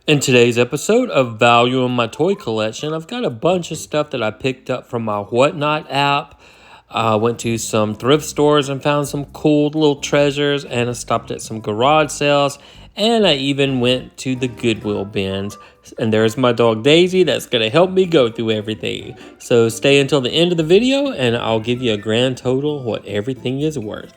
In today's episode of Value in My Toy Collection, I've got a bunch of stuff that I picked up from my Whatnot app. I went to some thrift stores and found some cool little treasures, and I stopped at some garage sales, and I even went to the Goodwill bins. And there's my dog Daisy that's going to help me go through everything. So stay until the end of the video, and I'll give you a grand total of what everything is worth.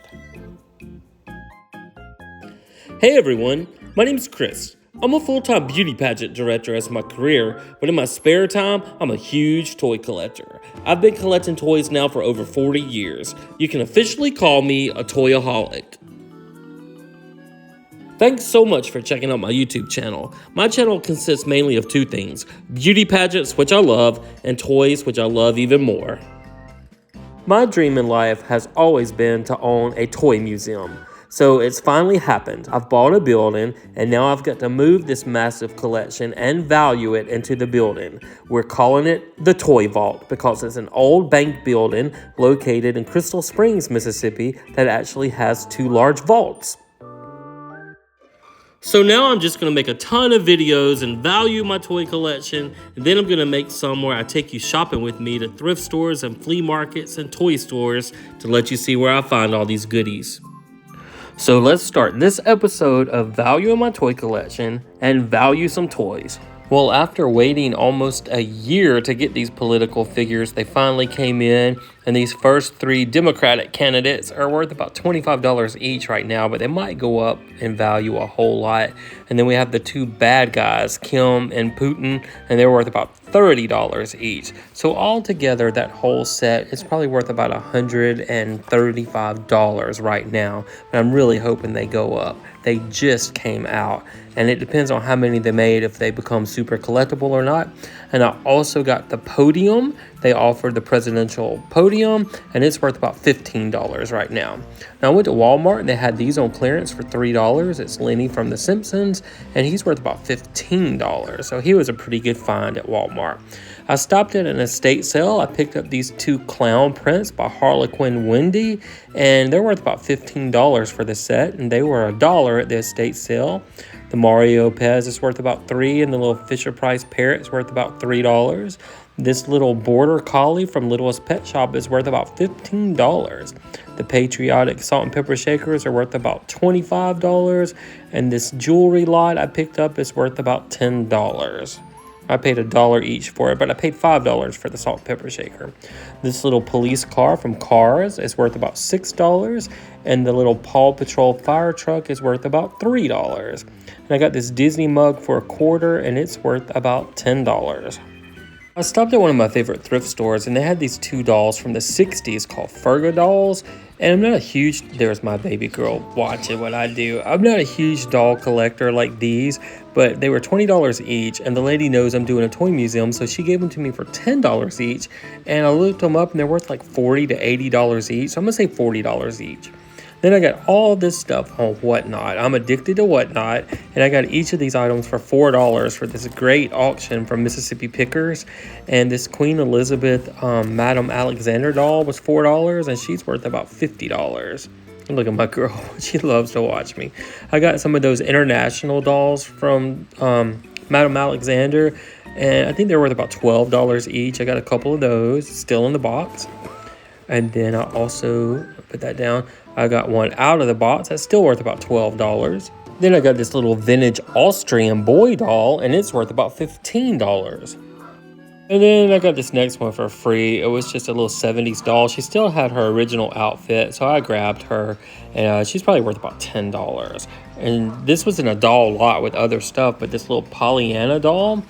Hey everyone, my name's Chris. I'm a full-time beauty pageant director as my career, but in my spare time, I'm a huge toy collector. I've been collecting toys now for over 40 years. You can officially call me a toyaholic. Thanks so much for checking out my YouTube channel. My channel consists mainly of two things: beauty pageants, which I love, and toys, which I love even more. My dream in life has always been to own a toy museum. So it's finally happened. I've bought a building, and now I've got to move this massive collection and value it into the building. We're calling it the Toy Vault because it's an old bank building located in Crystal Springs, Mississippi that actually has two large vaults. So now I'm just going to make a ton of videos and value my toy collection, and then I'm going to make some where I take you shopping with me to thrift stores and flea markets and toy stores to let you see where I find all these goodies. So let's start this episode of Value in My Toy Collection and value some toys. Well, after waiting almost a year to get these political figures, they finally came in, and these first three Democratic candidates are worth about $25 each right now, but they might go up in value a whole lot. And then we have the two bad guys, Kim and Putin, and they're worth about $30 each. So altogether, that whole set is probably worth about $135 right now, but I'm really hoping they go up. They just came out, and it depends on how many they made if they become super collectible or not. And I also got the podium. They offered the presidential podium, and it's worth about $15 right now. Now I went to Walmart, and they had these on clearance for $3. It's Lenny from The Simpsons, and he's worth about $15. So he was a pretty good find at Walmart. I stopped at an estate sale. I picked up these two clown prints by Harlequin Wendy, and they're worth about $15 for the set, and they were $1 at the estate sale. The Mario Pez is worth about $3, and the little Fisher-Price parrot is worth about $3. This little border collie from Littlest Pet Shop is worth about $15. The patriotic salt and pepper shakers are worth about $25, and this jewelry lot I picked up is worth about $10. I paid $1 each for it, but I paid $5 for the salt and pepper shaker. This little police car from Cars is worth about $6, and the little Paw Patrol fire truck is worth about $3. And I got this Disney mug for $0.25, and it's worth about $10. I stopped at one of my favorite thrift stores, and they had these two dolls from the 60s called Ferga dolls. And I'm not a huge, there's my baby girl watching what I do. I'm not a huge doll collector like these, but they were $20 each, and the lady knows I'm doing a toy museum, so she gave them to me for $10 each, and I looked them up, and they're worth like $40 to $80 each, so I'm gonna say $40 each. Then I got all this stuff on Whatnot. I'm addicted to Whatnot, and I got each of these items for $4 for this great auction from Mississippi Pickers. And this Queen Elizabeth Madam Alexander doll was $4, and she's worth about $50. Look at my girl. She loves to watch me. I got some of those international dolls from Madam Alexander, and I think they're worth about $12 each. I got a couple of those still in the box. And then I also put that down. I got one out of the box that's still worth about $12. Then I got this little vintage Austrian boy doll, and it's worth about $15. And then I got this next one for free. It was just a little 70s doll. She still had her original outfit, so I grabbed her, and she's probably worth about $10. And this was in a doll lot with other stuff, but this little Pollyanna doll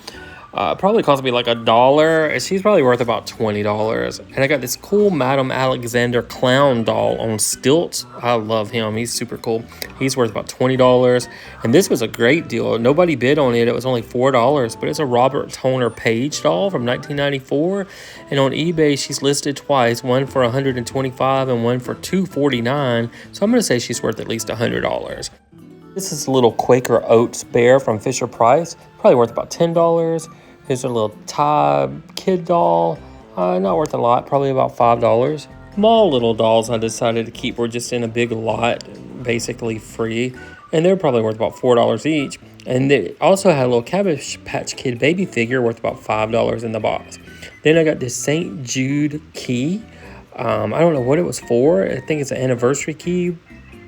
probably cost me like $1, and she's probably worth about $20. And I got this cool Madam Alexander clown doll on stilts. I love him. He's super cool. He's worth about $20. And this was a great deal. Nobody bid on it. It was only $4, but it's a Robert Toner Page doll from 1994. And on eBay, she's listed twice, one for $125 and one for $249. So I'm going to say she's worth at least $100. This is a little Quaker Oats bear from Fisher-Price, probably worth about $10. Here's a little Thai kid doll, not worth a lot, probably about $5. Small little dolls I decided to keep were just in a big lot, basically free, and they're probably worth about $4 each. And they also had a little Cabbage Patch Kid baby figure worth about $5 in the box. Then I got this St. Jude key. I don't know what it was for. I think it's an anniversary key,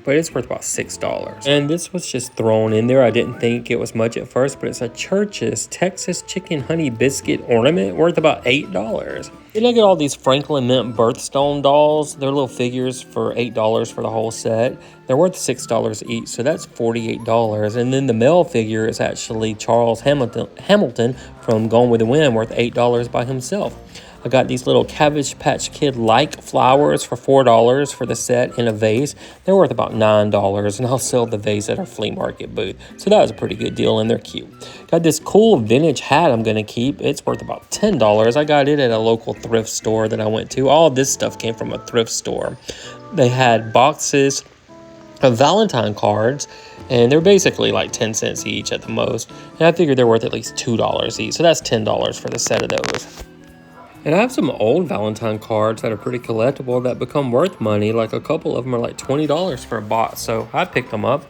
but it's worth about $6. And this was just thrown in there. I didn't think it was much at first, but it's a Church's Texas Chicken Honey Biscuit ornament worth about $8. Then I get all these Franklin Mint birthstone dolls. They're little figures for $8 for the whole set. They're worth $6 each, so that's $48. And then the male figure is actually Charles Hamilton from Gone with the Wind, worth $8 by himself. I got these little Cabbage Patch Kid-like flowers for $4 for the set in a vase. They're worth about $9, and I'll sell the vase at our flea market booth. So that was a pretty good deal, and they're cute. Got this cool vintage hat I'm going to keep. It's worth about $10. I got it at a local thrift store that I went to. All this stuff came from a thrift store. They had boxes of Valentine cards, and they're basically like 10 cents each at the most. And I figured they're worth at least $2 each, so that's $10 for the set of those. And I have some old Valentine cards that are pretty collectible that become worth money. Like a couple of them are like $20 for a box, so I picked them up.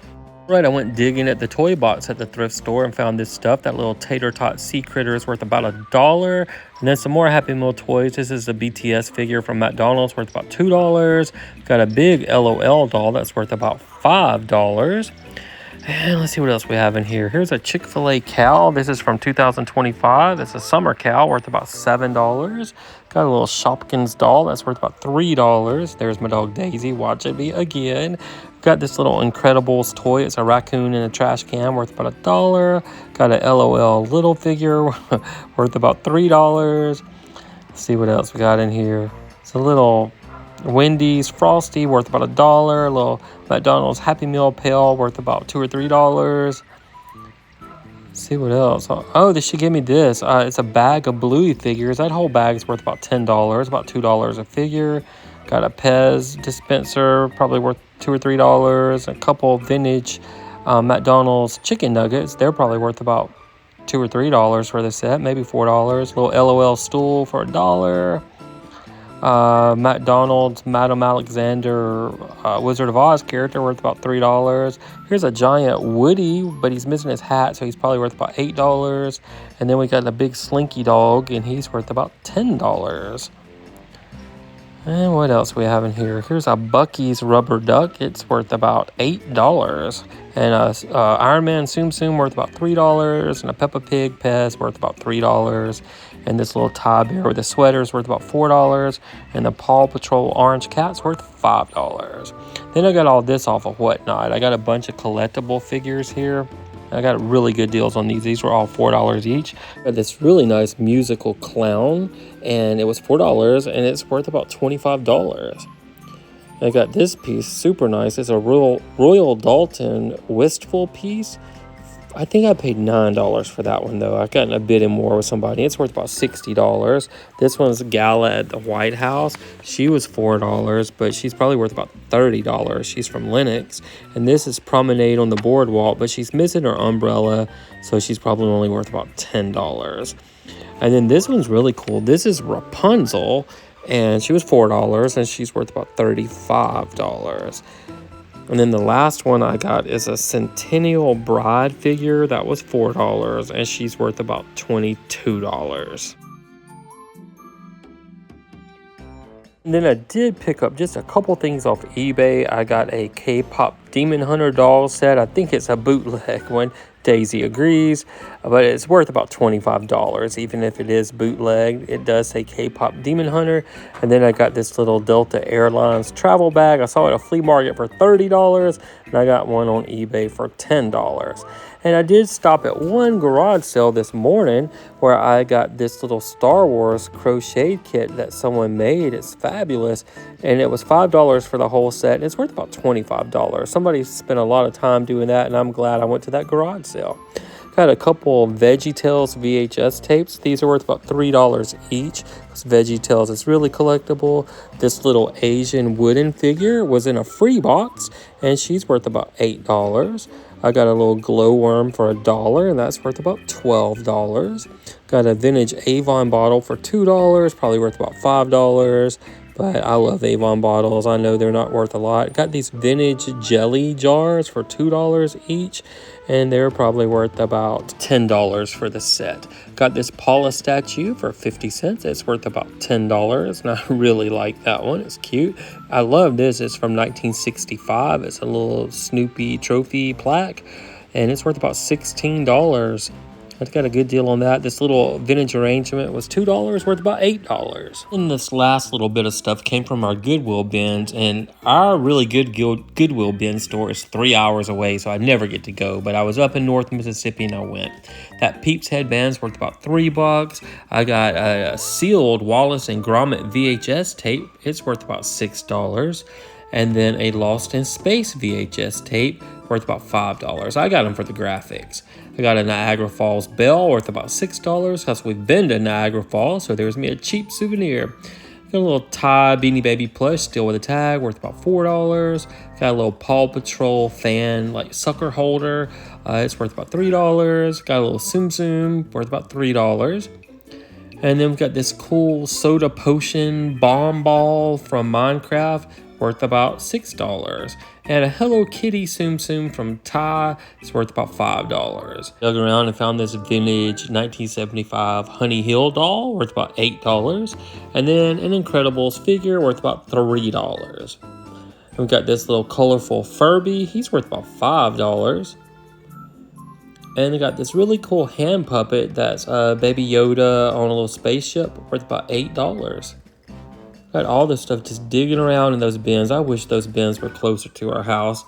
Right, I went digging at the toy box at the thrift store and found this stuff. That little tater tot sea critter is worth about $1. And then some more Happy Meal toys. This is a BTS figure from McDonald's worth about $2. Got a big LOL doll that's worth about $5. And let's see what else we have in here. Here's a Chick-fil-A cow. This is from 2025. It's a summer cow worth about $7. Got a little Shopkins doll that's worth about $3. There's my dog Daisy watching me again. Got this little Incredibles toy. It's a raccoon in a trash can worth about $1. Got a LOL little figure worth about $3. Let's see what else we got in here. It's a little Wendy's Frosty worth about $1. A little McDonald's Happy Meal pail worth about $2 or $3. Let's see what else. Oh, they should give me this. It's a bag of Bluey figures. That whole bag is worth about $10, about $2 a figure. Got a Pez dispenser, probably worth $2 or $3. A couple vintage McDonald's chicken nuggets. They're probably worth about $2 or $3 for the set, maybe $4. Little LOL stool for $1. McDonald's Madame Alexander Wizard of Oz character worth about $3. Here's a giant Woody, but he's missing his hat, so he's probably worth about $8. And then we got a big Slinky dog, and he's worth about $10. And what else we have in here? Here's a Bucky's rubber duck. It's worth about $8. And a Iron Man Tsum Tsum worth about $3. And a Peppa Pig Pez worth about $3. And this little Thai bear with a sweater is worth about $4. And the Paw Patrol orange cat's worth $5. Then I got all this off of Whatnot. I got a bunch of collectible figures here. I got really good deals on these. These were all $4 each. Got this really nice musical clown, and it was $4, and it's worth about $25. I got this piece, super nice. It's a Royal Dalton Wistful piece. I think I paid $9 for that one, though. I've gotten a bit in more with somebody. It's worth about $60. This one's Gala at the White House. She was $4, but she's probably worth about $30. She's from Lenox. And this is Promenade on the Boardwalk, but she's missing her umbrella, so she's probably only worth about $10. And then this one's really cool. This is Rapunzel, and she was $4, and she's worth about $35. And then the last one I got is a Centennial Bride figure that was $4, and she's worth about $22. And then I did pick up just a couple things off eBay. I got a K-pop Demon Hunter doll set. I think it's a bootleg one. Daisy agrees, but it's worth about $25, even if it is bootleg. It does say K-pop Demon Hunter. And then I got this little Delta Airlines travel bag. I saw it at a flea market for $30, and I got one on eBay for $10. And I did stop at one garage sale this morning where I got this little Star Wars crochet kit that someone made. It's fabulous. And it was $5 for the whole set. And it's worth about $25. Somebody spent a lot of time doing that, and I'm glad I went to that garage sale. Got a couple VeggieTales VHS tapes. These are worth about $3 each. Because VeggieTales is really collectible. This little Asian wooden figure was in a free box, and she's worth about $8. I got a little glowworm for $1, and that's worth about $12. Got a vintage Avon bottle for $2, probably worth about $5. but I love Avon bottles. I know they're not worth a lot. Got these vintage jelly jars for $2 each, and they're probably worth about $10 for the set. Got this Paula statue for 50 cents. It's worth about $10, and I really like that one. It's cute. I love this. It's from 1965. It's a little Snoopy trophy plaque, and it's worth about $16. I got a good deal on that. This little vintage arrangement was $2, worth about $8. And this last little bit of stuff came from our Goodwill bins, and our really good Goodwill bin store is 3 hours away, so I never get to go. But I was up in North Mississippi and I went. That Peeps headband's worth about $3. I got a sealed Wallace and Gromit VHS tape. It's worth about $6. And then a Lost in Space VHS tape worth about $5. I got them for the graphics. I got a Niagara Falls bell worth about $6 because we've been to Niagara Falls, so there's me a cheap souvenir. Got a little Ty Beanie Baby plush, still with a tag, worth about $4. Got a little Paw Patrol fan, like sucker holder. It's worth about $3. Got a little Tsum Tsum, worth about $3. And then we've got this cool soda potion bomb ball from Minecraft, worth about $6. And a Hello Kitty Tsum Tsum from Ty, it's worth about $5. Dug around and found this vintage 1975 Honey Hill doll, worth about $8. And then an Incredibles figure, worth about $3. And we've got this little colorful Furby, he's worth about $5. And they got this really cool hand puppet that's Baby Yoda on a little spaceship, worth about $8. Got all this stuff just digging around in those bins. I wish those bins were closer to our house.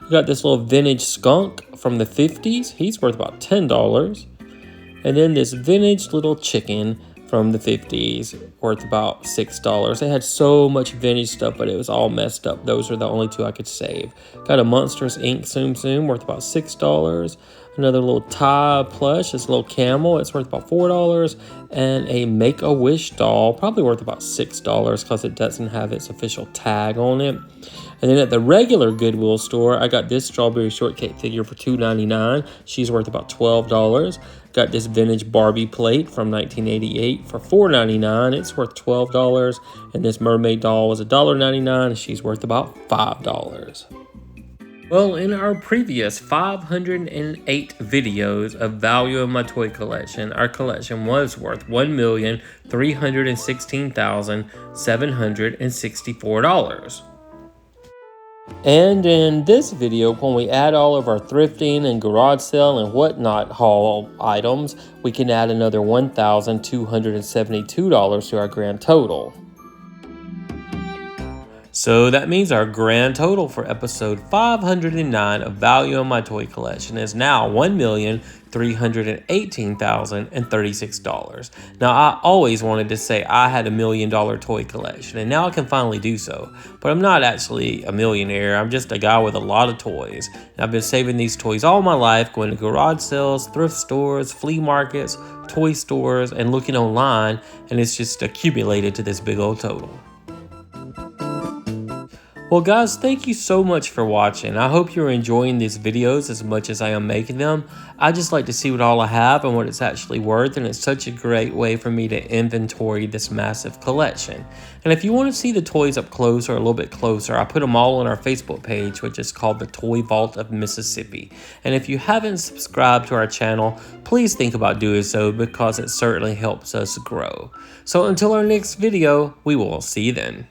We got this little vintage skunk from the 50s. He's worth about $10. And then this vintage little chicken from the 50s, worth about $6. They had so much vintage stuff, but it was all messed up. Those are the only two I could save. Got a Monsters Inc. Tsum Tsum, worth about $6. Another little Ty plush, this little camel, it's worth about $4. And a Make-A-Wish doll, probably worth about $6 because it doesn't have its official tag on it. And then at the regular Goodwill store, I got this strawberry shortcake figure for $2.99. She's worth about $12. Got this vintage Barbie plate from 1988 for $4.99. It's worth $12. And this mermaid doll was $1.99, and she's worth about $5. Well, in our previous 508 videos of value of my toy collection, our collection was worth $1,316,764. And in this video, when we add all of our thrifting and garage sale and whatnot haul items, we can add another $1,272 to our grand total. So that means our grand total for episode 509 of Value of My Toy Collection is now $1,318,036. Now, I always wanted to say I had $1 million toy collection, and now I can finally do so. But I'm not actually a millionaire. I'm just a guy with a lot of toys. And I've been saving these toys all my life, going to garage sales, thrift stores, flea markets, toy stores, and looking online, and it's just accumulated to this big old total. Well guys, thank you so much for watching. I hope you're enjoying these videos as much as I am making them. I just like to see what all I have and what it's actually worth, and it's such a great way for me to inventory this massive collection. And if you want to see the toys up close or a little bit closer, I put them all on our Facebook page, which is called the Toy Vault of Mississippi. And if you haven't subscribed to our channel, please think about doing so because it certainly helps us grow. So until our next video, we will see you then.